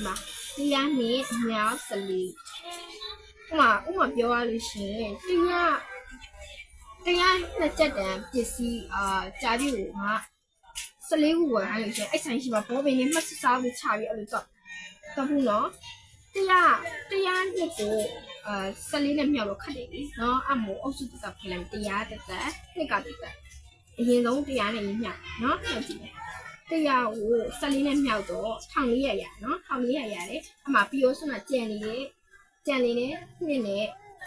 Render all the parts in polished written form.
嘛，对呀，你秒死你。我表啊旅行，对呀，那这点就是家里有嘛，14户啊旅行，一场是嘛，宝贝你没吃啥子差别了都，都不孬。对呀，那个14的秒都看的，然后俺们奥数都在拍了，对呀，那个对的，现在对呀那一秒，喏，那几年。对呀，我14的秒多，烫你呀，喏，烫你呀嘞，俺妈比我说那建立的，你呢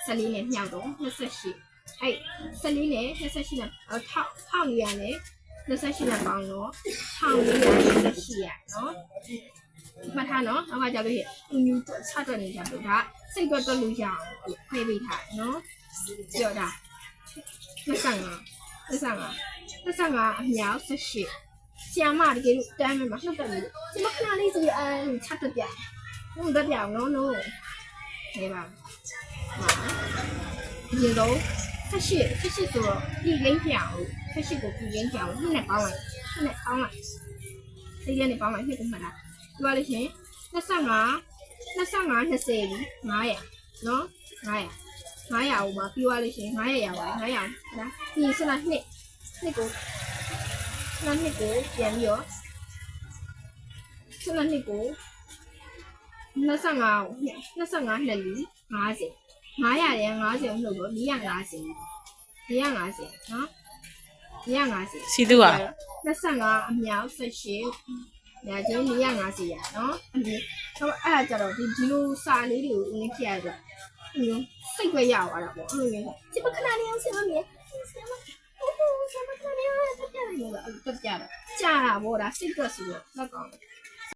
，14的秒多，24，哎，14呢，24呢，烫你呀嘞，24呢帮我，烫你呀24呀，喏。မှတ်ထားနော်နောက်ကကြလို့ရှိရင်သူမျိုးချတော့နေကြလို့ဒါစိတ်တော့တက်လို့ရအောင်ခွဲပေးထားနော်ပြောတာ25အမြောက်18ဆီယမတကယ်လို့တန်းမှာနှုတ်တယ်လို့ဒီမခဏလေးဆိုချတော့ပြဟုတ်တော့ပြအောင်နော်နေပါဒီတော့18ဆိုတော့ပြည်ရင်းပြောင်း18ကိုပြည်ရင်းပြောင်းနှစ်နဲ့ပေါင်းလိုက်ဒီကနေပေါင်းလိုက်ဖြစ်ကုန်မှာလားဒီပါလို့ရှင်25 20 900နော်900ဟိုမှာပြီးသွားလို့ရှင်900ရပါတယ်900ဒါဒီစလားနှစ်ကိုပြန်ပြီးတော့စလားနှစ်ကို25နှစ်လီ50 900ရ50လို့တော့450နော်450စီသူอ่ะ25အမြောက်18ညာချင်း450ရနော်တော့အဲ့ဒါကြတော့ဒီလိုစာလေးတွေကိုဝင်ပြရတော့စိတ်ပဲရသွားတာပေါ့အဲ့လိုမျိုးဒီပခဏလေးအောင်ဆင်မမြဲဆင်မခဏလေးအောင်တက်ပြရတယ်လို့တက်ပြတော့ကြာတာပေါ့ဒါစိတ်တွက်ဆိုတော့လက်ကောင်း